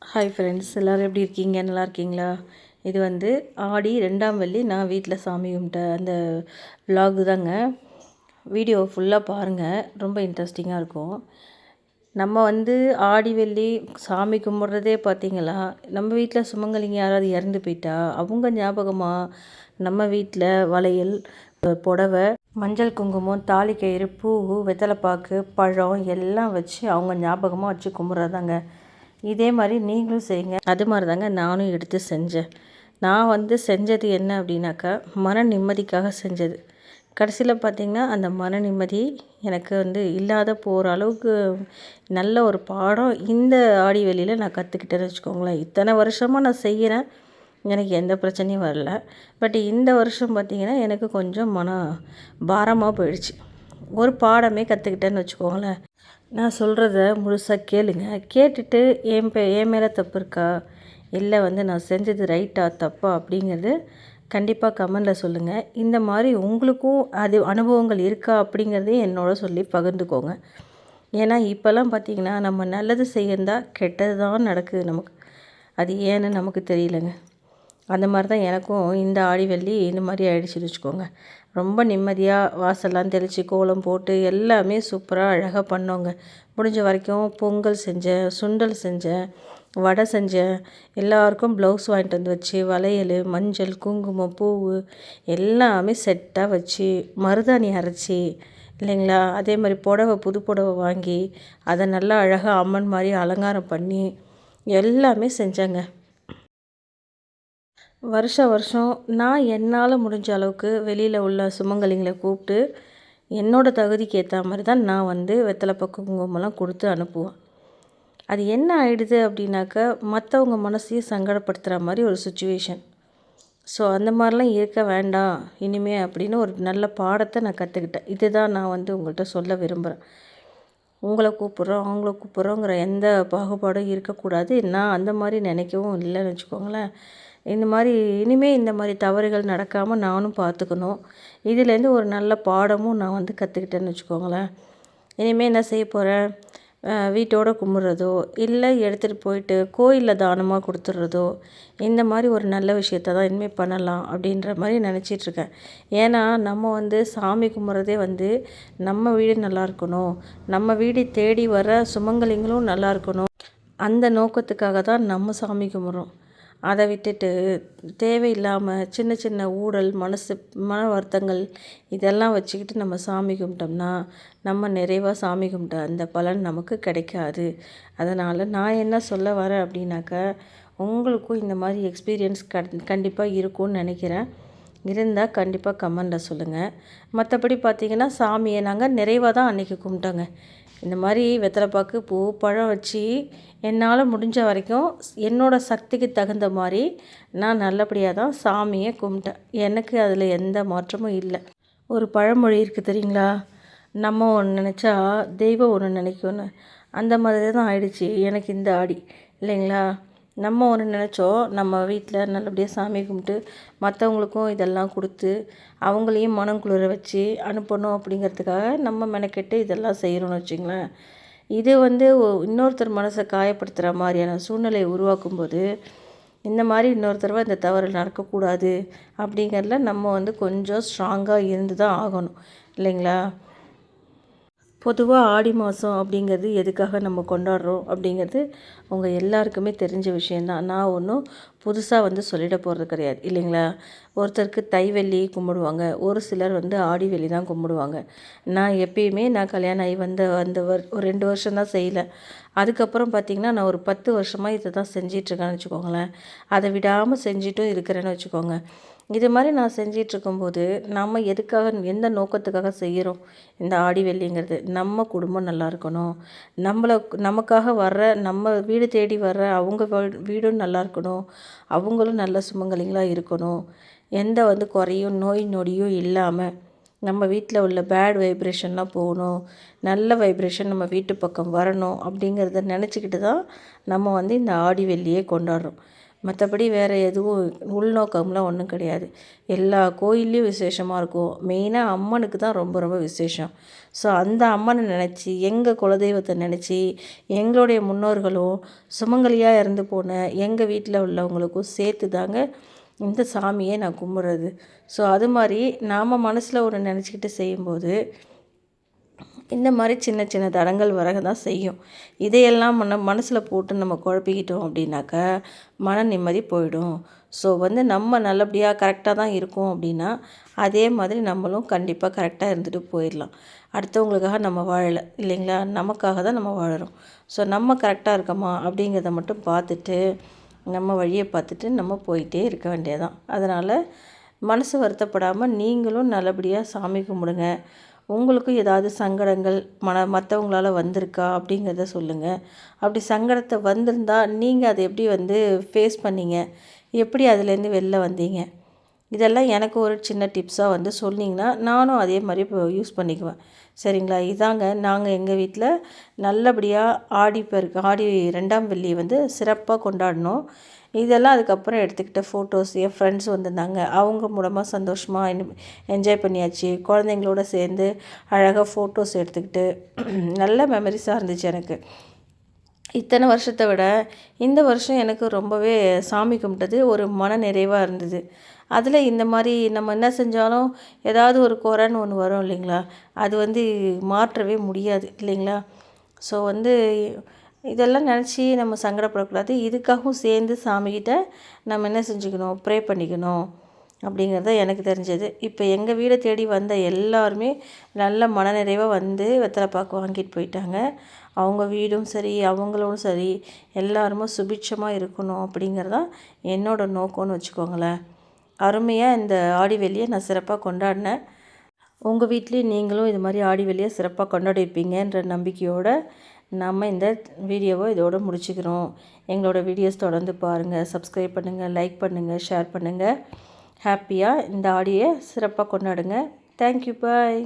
Hi friends, எல்லோரும் எப்படி இருக்கீங்க? நல்லா இருக்கீங்களா? இது வந்து ஆடி 2ஆம் வெள்ளி நான் வீட்டில் சாமி கும்பிட்ட அந்த விலாகு தாங்க. வீடியோ ஃபுல்லாக பாருங்கள், ரொம்ப இன்ட்ரெஸ்டிங்காக இருக்கும். நம்ம வந்து ஆடி வெள்ளி சாமி கும்பிட்றதே பார்த்திங்களா, நம்ம வீட்டில் சுமங்கலிங்க யாராவது இறந்து போயிட்டா அவங்க ஞாபகமாக நம்ம வீட்டில் வளையல், புடவை, மஞ்சள் குங்குமம், தாலி கயிறு, பூ, வெத்தலைப்பாக்கு, பழம் எல்லாம் வச்சு அவங்க ஞாபகமாக வச்சு கும்பிட்றதாங்க. இதே மாதிரி நீங்களும் செய்யுங்க. அது மாதிரி தாங்க நானும் எடுத்து செஞ்சேன். நான் வந்து செஞ்சது என்ன அப்படின்னாக்கா, மன நிம்மதிக்காக செஞ்சது. கடைசியில் பார்த்திங்கன்னா அந்த மன நிம்மதி எனக்கு வந்து இல்லாத போகிற அளவுக்கு நல்ல ஒரு பாடம் இந்த ஆடி வெளியில் நான் கற்றுக்கிட்டேன்னு வச்சுக்கோங்களேன். இத்தனை வருஷமாக நான் செய்கிறேன், எனக்கு எந்த பிரச்சனையும் வரல. பட் இந்த வருஷம் பார்த்திங்கன்னா எனக்கு கொஞ்சம் மன பாரமாக போயிடுச்சு. ஒரு பாடமே கற்றுக்கிட்டேன்னு வச்சுக்கோங்களேன். நான் சொல்கிறத முழுசாக கேளுங்க. கேட்டுட்டு என் மேலே தப்பு இருக்கா, இல்லை வந்து நான் செஞ்சது ரைட்டா தப்பா அப்படிங்கிறது கண்டிப்பாக கமெண்டில் சொல்லுங்கள். இந்த மாதிரி உங்களுக்கும் அது அனுபவங்கள் இருக்கா அப்படிங்கிறதையும் என்னோட சொல்லி பகிர்ந்துக்கோங்க. ஏன்னா இப்போல்லாம் பார்த்திங்கன்னா நம்ம நல்லது செய்யறதா கெட்டது தான் நடக்குது நமக்கு. அது ஏன்னு நமக்கு தெரியலங்க. அந்த மாதிரி தான் எனக்கும் இந்த ஆடி வெள்ளி இந்த மாதிரி ஆகிடுச்சின்னு வச்சுக்கோங்க. ரொம்ப நிம்மதியாக வாசல்லாம் தெளித்து கோலம் போட்டு எல்லாமே சூப்பராக அழகாக பண்ணோங்க. முடிஞ்ச வரைக்கும் பொங்கல் செஞ்சேன், சுண்டல் செஞ்சேன், வடை செஞ்சேன். எல்லாருக்கும் ப்ளவுஸ் வாங்கிட்டு வந்து வச்சு, வளையல், மஞ்சள், குங்குமம், பூ எல்லாமே செட்டாக வச்சு, மருதாணி அரைச்சி இல்லைங்களா, அதே மாதிரி புடவை, புது புடவை வாங்கி அதை நல்லா அழகாக அம்மன் மாதிரி அலங்காரம் பண்ணி எல்லாமே செஞ்சேங்க. வருஷம் நான் என்னால் முடிஞ்ச அளவுக்கு வெளியில் உள்ள சுமங்கலிங்களை கூப்பிட்டு என்னோடய தகுதிக்கு ஏற்ற மாதிரி தான் நான் வந்து வெத்தலைப்பாக்கு குங்குமம்லாம் கொடுத்து அனுப்புவேன். அது என்ன ஆகிடுது அப்படின்னாக்கா, மற்றவங்க மனசையும் சங்கடப்படுத்துகிற மாதிரி ஒரு சுச்சுவேஷன். ஸோ அந்த மாதிரிலாம் இருக்க வேண்டாம் இனிமே அப்படின்னு ஒரு நல்ல பாடத்தை நான் கற்றுக்கிட்டேன். இதுதான் நான் வந்து உங்கள்கிட்ட சொல்ல விரும்புகிறேன். உங்களை கூப்பிட்றோம், அவங்கள கூப்பிட்றோங்கிற எந்த பாகுபாடும் இருக்கக்கூடாது. நான் அந்த மாதிரி நினைக்கவும் இல்லைன்னு வச்சுக்கோங்களேன். இந்த மாதிரி இனிமேல் இந்த மாதிரி தவறுகள் நடக்காமல் நானும் பார்த்துக்கணும். இதுலேருந்து ஒரு நல்ல பாடமும் நான் வந்து கற்றுக்கிட்டேன்னு வச்சுக்கோங்களேன். இனிமேல் என்ன செய்ய போகிறேன், வீட்டோடு கும்பிட்றதோ இல்லை எடுத்துகிட்டு போயிட்டு கோயிலில் தானமாக கொடுத்துட்றதோ இந்த மாதிரி ஒரு நல்ல விஷயத்த தான் இனிமேல் பண்ணலாம் அப்படின்ற மாதிரி நினச்சிட்ருக்கேன். ஏன்னா நம்ம வந்து சாமி கும்பிட்றதே வந்து நம்ம வீடு நல்லா இருக்கணும், நம்ம வீடு தேடி வர சுமங்கலிங்களும் நல்லா இருக்கணும், அந்த நோக்கத்துக்காக தான் நம்ம சாமி கும்பிட்றோம். அதை விட்டுட்டு தேவையில்லாமல் சின்ன சின்ன ஊடல், மன வருத்தங்கள் இதெல்லாம் வச்சுக்கிட்டு நம்ம சாமி கும்பிட்டோம்னா நம்ம நிறைவாக சாமி கும்பிட்ட அந்த பலன் நமக்கு கிடைக்காது. அதனால் நான் என்ன சொல்ல வரேன் அப்படின்னாக்கா, உங்களுக்கும் இந்த மாதிரி எக்ஸ்பீரியன்ஸ் கண்டிப்பாக இருக்கும்னு நினைக்கிறேன். இருந்தால் கண்டிப்பாக கமெண்டில் சொல்லுங்கள். மற்றபடி பார்த்திங்கன்னா சாமியை நாங்கள் நிறைவாக தான் அன்றைக்கி கும்பிட்டோங்க. இந்த மாதிரி வெத்தலைப்பாக்கு, பூ, பழம் வச்சு என்னால் முடிஞ்ச வரைக்கும் என்னோடய சக்திக்கு தகுந்த மாதிரி நான் நல்லபடியாக தான் சாமியை கும்பிட்டேன். எனக்கு அதில் எந்த மாற்றமும் இல்லை. ஒரு பழமொழி இருக்குது தெரியுங்களா, நம்ம ஒன்று நினச்சா தெய்வம் ஒன்று நினைக்கும்னு. அந்த மாதிரி தான் ஆயிடுச்சு எனக்கு இந்த ஆடி இல்லைங்களா. நம்ம ஒன்று நினச்சோம், நம்ம வீட்டில் நல்லபடியாக சாமி கும்பிட்டு மற்றவங்களுக்கும் இதெல்லாம் கொடுத்து அவங்களையும் மனம் குளிர வச்சு அனுப்பணும் அப்படிங்கிறதுக்காக நம்ம மெனக்கெட்டு இதெல்லாம் செய்கிறோன்னு வச்சுங்களேன். இது வந்து இன்னொருத்தர் மனசை காயப்படுத்துகிற மாதிரியான சூழ்நிலையை உருவாக்கும்போது இந்த மாதிரி இன்னொரு தடவை இந்த தவறு நடக்கக்கூடாது அப்படிங்கிறதுல நம்ம வந்து கொஞ்சம் ஸ்ட்ராங்காக இருந்து தான் ஆகணும் இல்லைங்களா. பொதுவாக ஆடி மாதம் அப்படிங்கிறது எதுக்காக நம்ம கொண்டாடுறோம் அப்படிங்கிறது உங்கள் எல்லாருக்குமே தெரிஞ்ச விஷயந்தான். நான் ஒன்றும் புதுசாக வந்து சொல்லிட போகிறது கிடையாது இல்லைங்களா. ஒருத்தருக்கு தை வெள்ளி கும்பிடுவாங்க, ஒரு சிலர் வந்து ஆடி வெள்ளி தான் கும்பிடுவாங்க. நான் எப்பயுமே கல்யாணம் ஆகி வந்த ஒரு 2 வருஷம் தான் செய்யலை. அதுக்கப்புறம் பார்த்திங்கன்னா நான் ஒரு 10 வருஷமாக இதை தான் செஞ்சிட்ருக்கேன்னு வச்சுக்கோங்களேன். அதை விடாமல் செஞ்சிட்டும் இருக்கிறேன்னு வச்சுக்கோங்க. இது மாதிரி நான் செஞ்சிட்ருக்கும்போது நம்ம எதுக்காக, எந்த நோக்கத்துக்காக செய்கிறோம் இந்த ஆடி வெள்ளிங்கிறது, நம்ம குடும்பம் நல்லா இருக்கணும், நமக்காக வர்ற, நம்ம வீடு தேடி வர்ற அவங்க வீடும் நல்லா இருக்கணும், அவங்களும் நல்ல சுமங்கலிங்களாக இருக்கணும், எந்த வந்து குறையும் நோய் நொடியும் இல்லாமல் நம்ம வீட்டில் உள்ள பேட் வைப்ரேஷன்லாம் போகணும், நல்ல வைப்ரேஷன் நம்ம வீட்டு பக்கம் வரணும் அப்படிங்கிறத நினச்சிக்கிட்டு தான் நம்ம வந்து இந்த ஆடி வெள்ளியே கொண்டாடுறோம். மற்றபடி வேறு எதுவும் உள்நோக்கம்லாம் ஒன்றும் கிடையாது. எல்லா கோயில்லையும் விசேஷமாக இருக்கும். மெயினாக அம்மனுக்கு தான் ரொம்ப ரொம்ப விசேஷம். ஸோ அந்த அம்மனை நினச்சி, எங்கள் குலதெய்வத்தை நினச்சி, எங்களுடைய முன்னோர்களும் சுமங்கலியாக இறந்து போன எங்கள் வீட்டில் உள்ளவங்களுக்கும் சேர்த்து தாங்க இந்த சாமியை நான் கும்பிட்றது. ஸோ அது மாதிரி நாம் மனசில் ஒன்று நினச்சிக்கிட்டு செய்யும்போது இந்த மாதிரி சின்ன சின்ன தடங்கள் வரக தான் செய்யும். இதையெல்லாம் மனசில் போட்டு நம்ம குழப்பிக்கிட்டோம் அப்படின்னாக்கா மன நிம்மதி போயிடும். ஸோ நம்ம நல்லபடியாக கரெக்டாக தான் இருக்கோம் அப்படின்னா அதே மாதிரி நம்மளும் கண்டிப்பாக கரெக்டாக இருந்துட்டு போயிடலாம். அடுத்தவங்களுக்காக நம்ம வாழலை இல்லைங்களா, நமக்காக தான் நம்ம வாழறோம். ஸோ நம்ம கரெக்டாக இருக்கோமா அப்படிங்கிறத மட்டும் பார்த்துட்டு நம்ம வழியை பார்த்துட்டு நம்ம போயிட்டே இருக்க வேண்டியதான். அதனால் மனசு வருத்தப்படாமல் நீங்களும் நல்லபடியாக சாமி கும்பிடுங்க. உங்களுக்கும் ஏதாவது சங்கடங்கள் மற்றவங்களால வந்திருக்கா அப்படிங்கிறத சொல்லுங்கள். அப்படி சங்கடத்தை வந்திருந்தால் நீங்கள் அதை எப்படி ஃபேஸ் பண்ணீங்க, எப்படி அதுலேருந்து வெளில வந்தீங்க, இதெல்லாம் எனக்கு ஒரு சின்ன டிப்ஸாக சொன்னீங்கன்னா நானும் அதே மாதிரி இப்போ யூஸ் பண்ணிக்குவேன். சரிங்களா? இதாங்க நாங்கள் எங்கள் வீட்டில் நல்லபடியாக ஆடி 2ஆம் வெள்ளி சிறப்பாக கொண்டாடினோம். இதெல்லாம் அதுக்கப்புறம் எடுத்துக்கிட்ட ஃபோட்டோஸ் என் ஃப்ரெண்ட்ஸ் வந்திருந்தாங்க. அவங்க மூலமாக சந்தோஷமாக என்ஜாய் பண்ணியாச்சு. குழந்தைங்களோட சேர்ந்து அழகாக ஃபோட்டோஸ் எடுத்துக்கிட்டு நல்ல மெமரிஸாக இருந்துச்சு எனக்கு. இத்தனை வருஷத்தை விட இந்த வருஷம் எனக்கு ரொம்பவே சாமி கும்பிட்டது ஒரு மன நிறைவாக இருந்தது. அதில் இந்த மாதிரி நம்ம என்ன செஞ்சாலும் ஏதாவது ஒரு குறைன்னு ஒன்று வரும் இல்லைங்களா, அது மாற்றவே முடியாது இல்லைங்களா. ஸோ இதெல்லாம் நினச்சி நம்ம சங்கடப்படக்கூடாது. இதுக்காகவும் சேர்ந்து சாமிக்கிட்ட நம்ம என்ன செஞ்சுக்கணும், ப்ரே பண்ணிக்கணும் அப்படிங்கிறது எனக்கு தெரிஞ்சது. இப்போ எங்கள் வீடை தேடி வந்த எல்லாருமே நல்ல மனநிறைவாக வெத்தலை பாக்கு வாங்கிட்டு போயிட்டாங்க. அவங்க வீடும் சரி, அவங்களும் சரி, எல்லாருமே சுபிட்சமாக இருக்கணும் அப்படிங்கிறதான் என்னோடய நோக்கம்னு வச்சுக்கோங்களேன். அருமையாக இந்த ஆடி வெள்ளியை நான் சிறப்பாக கொண்டாடினேன். உங்கள் வீட்லேயும் நீங்களும் இது மாதிரி ஆடி வெள்ளியை சிறப்பாக கொண்டாடிருப்பீங்கன்ற நம்பிக்கையோடு நம்ம இந்த வீடியோவை இதோடு முடிச்சுக்கிறோம். எங்களோட வீடியோஸ் தொடர்ந்து பாருங்கள், சப்ஸ்கிரைப் பண்ணுங்கள், லைக் பண்ணுங்கள், ஷேர் பண்ணுங்கள். ஹாப்பியாக இந்த ஆடியை சிறப்பாக கொண்டாடுங்க. தேங்க்யூ, பாய்.